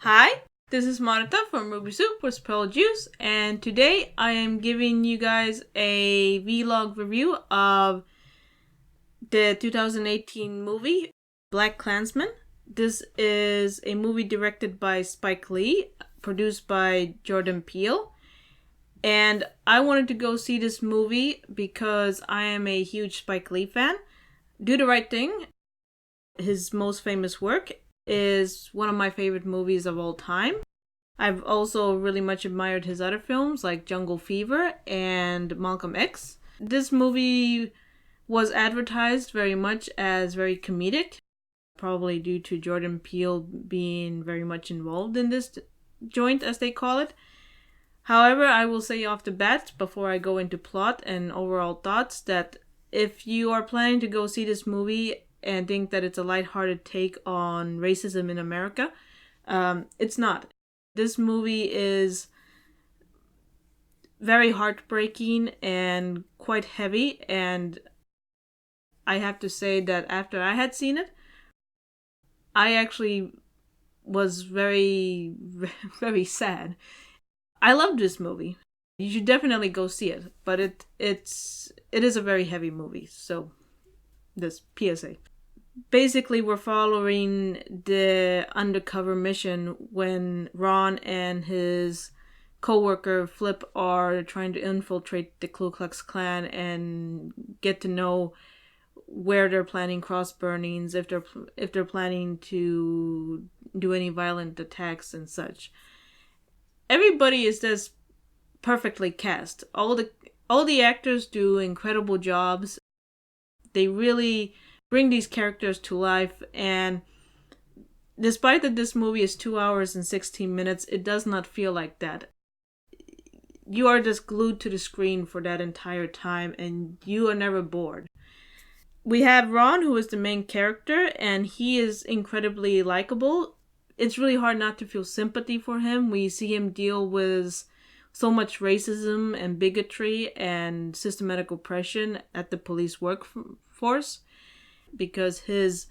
Hi, this is Marta from Ruby Soup with Pearl Juice, and today I am giving you guys a vlog review of the 2018 movie BlacKkKlansman. This is a movie directed by Spike Lee, produced by Jordan Peele, and I wanted to go see this movie because I am a huge Spike Lee fan. Do the Right Thing, his most famous work, is one of my favorite movies of all time. I've also really much admired his other films like Jungle Fever and Malcolm X. This movie was advertised very much as very comedic, probably due to Jordan Peele being very much involved in this joint, as they call it. However, I will say off the bat, before I go into plot and overall thoughts, that if you are planning to go see this movie and think that it's a lighthearted take on racism in America, it's not. This movie is very heartbreaking and quite heavy, and I have to say that after I had seen it, I actually was very, very sad. I loved this movie. You should definitely go see it, but it is a very heavy movie, so this PSA. Basically, we're following the undercover mission when Ron and his co-worker Flip are trying to infiltrate the Ku Klux Klan and get to know where they're planning cross burnings, if they're planning to do any violent attacks and such. Everybody is just perfectly cast. All the actors do incredible jobs. They really bring these characters to life, and despite that this movie is 2 hours and 16 minutes, it does not feel like that. You are just glued to the screen for that entire time, and you are never bored. We have Ron, who is the main character, and he is incredibly likable. It's really hard not to feel sympathy for him. We see him deal with so much racism and bigotry and systematic oppression at the police workforce, because his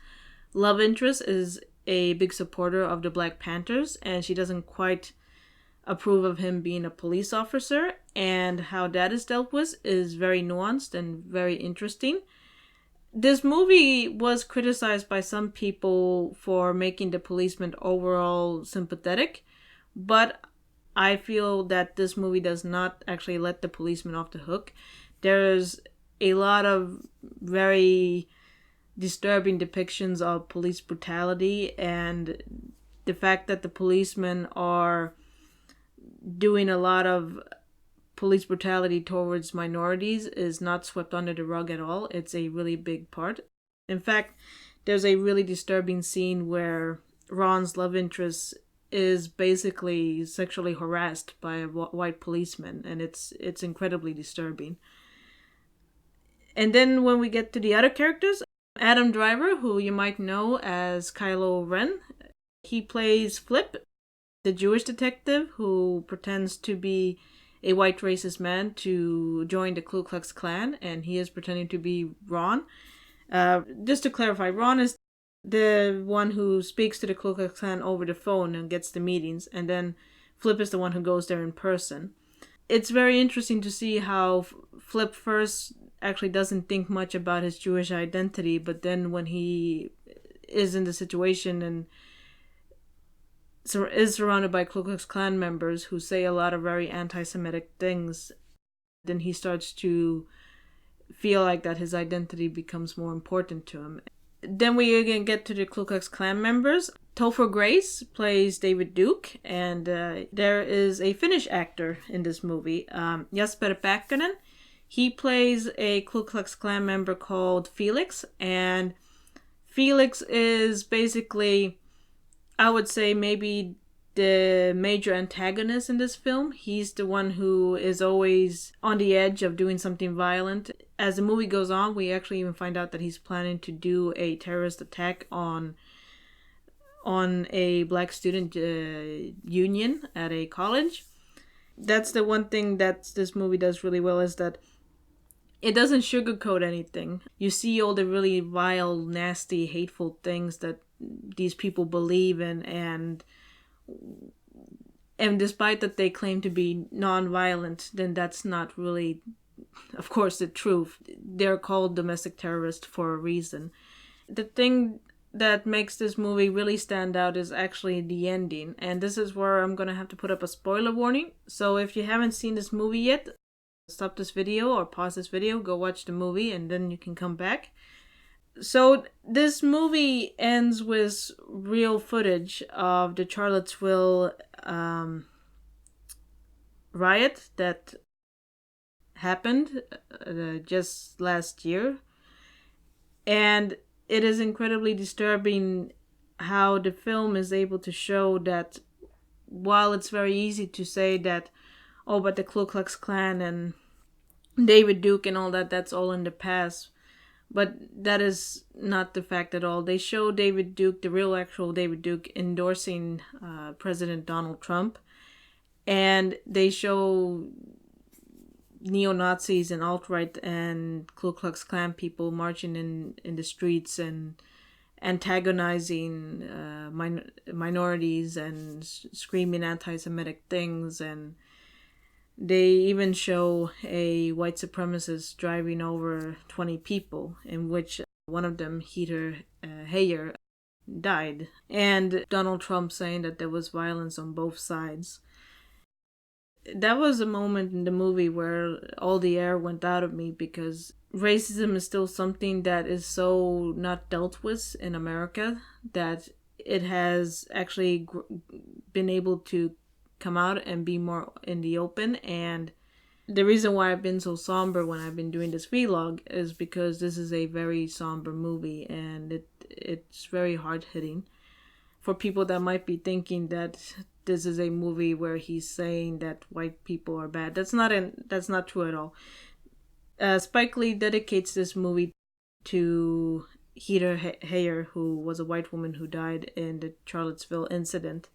love interest is a big supporter of the Black Panthers, and she doesn't quite approve of him being a police officer, and how that is dealt with is very nuanced and very interesting. This movie was criticized by some people for making the policeman overall sympathetic, but I feel that this movie does not actually let the policeman off the hook. There's a lot of very disturbing depictions of police brutality, and the fact that the policemen are doing a lot of police brutality towards minorities is not swept under the rug at all. It's a really big part. In fact, there's a really disturbing scene where Ron's love interest is basically sexually harassed by a white policeman, and it's incredibly disturbing. And then when we get to the other characters, Adam Driver, who you might know as Kylo Ren, he plays Flip, the Jewish detective who pretends to be a white racist man to join the Ku Klux Klan, and he is pretending to be Ron. Just to clarify, Ron is the one who speaks to the Ku Klux Klan over the phone and gets the meetings, and then Flip is the one who goes there in person. It's very interesting to see how Flip first actually doesn't think much about his Jewish identity, but then when he is in the situation and is surrounded by Ku Klux Klan members who say a lot of very anti-Semitic things, then he starts to feel like that his identity becomes more important to him. Then we again get to the Ku Klux Klan members. Topher Grace plays David Duke, and there is a Finnish actor in this movie, Jesper Päkkönen. He plays a Ku Klux Klan member called Felix, and Felix is basically, I would say, maybe the major antagonist in this film. He's the one who is always on the edge of doing something violent. As the movie goes on, we actually even find out that he's planning to do a terrorist attack on a black student union at a college. That's the one thing that this movie does really well, is that it doesn't sugarcoat anything. You see all the really vile, nasty, hateful things that these people believe in, and And despite that they claim to be non-violent, then that's not really, of course, the truth. They're called domestic terrorists for a reason. The thing that makes this movie really stand out is actually the ending. And this is where I'm going to have to put up a spoiler warning. So if you haven't seen this movie yet, stop this video or pause this video, go watch the movie, and then you can come back. So this movie ends with real footage of the Charlottesville riot that happened just last year. And it is incredibly disturbing how the film is able to show that while it's very easy to say that, oh, but the Ku Klux Klan and David Duke and all that, that's all in the past. But that is not the fact at all. They show David Duke, the real actual David Duke, endorsing President Donald Trump. And they show neo-Nazis and alt-right and Ku Klux Klan people marching in the streets and antagonizing minorities and screaming anti-Semitic things. And they even show a white supremacist driving over 20 people, in which one of them, Heather Heyer, died. And Donald Trump saying that there was violence on both sides. That was a moment in the movie where all the air went out of me, because racism is still something that is so not dealt with in America that it has actually been able to come out and be more in the open. And the reason why I've been so somber when I've been doing this vlog is because this is a very somber movie, and it's very hard-hitting for people that might be thinking that this is a movie where he's saying that white people are bad. That's not true at all. Spike Lee dedicates this movie to Heather Heyer, who was a white woman who died in the Charlottesville incident.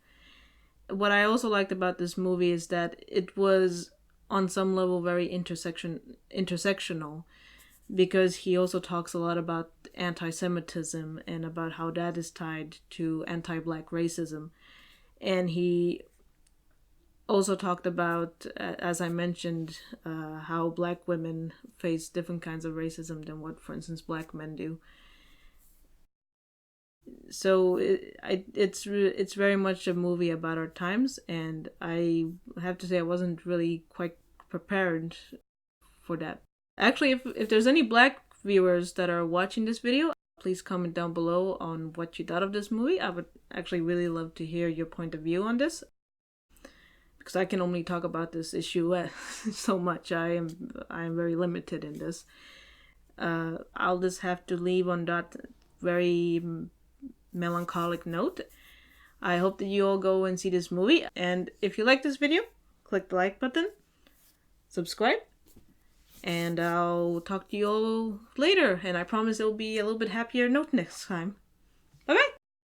What I also liked about this movie is that it was on some level very intersectional, because he also talks a lot about anti-Semitism and about how that is tied to anti-Black racism. And he also talked about, as I mentioned, how Black women face different kinds of racism than what, for instance, Black men do. So it's very much a movie about our times, and I have to say I wasn't really quite prepared for that. Actually, if there's any Black viewers that are watching this video, please comment down below on what you thought of this movie. I would actually really love to hear your point of view on this, because I can only talk about this issue so much. I am very limited in this. I'll just have to leave on that very melancholic note. I hope that you all go and see this movie, and if you like this video, click the like button, subscribe, and I'll talk to you all later, and I promise it'll be a little bit happier note next time.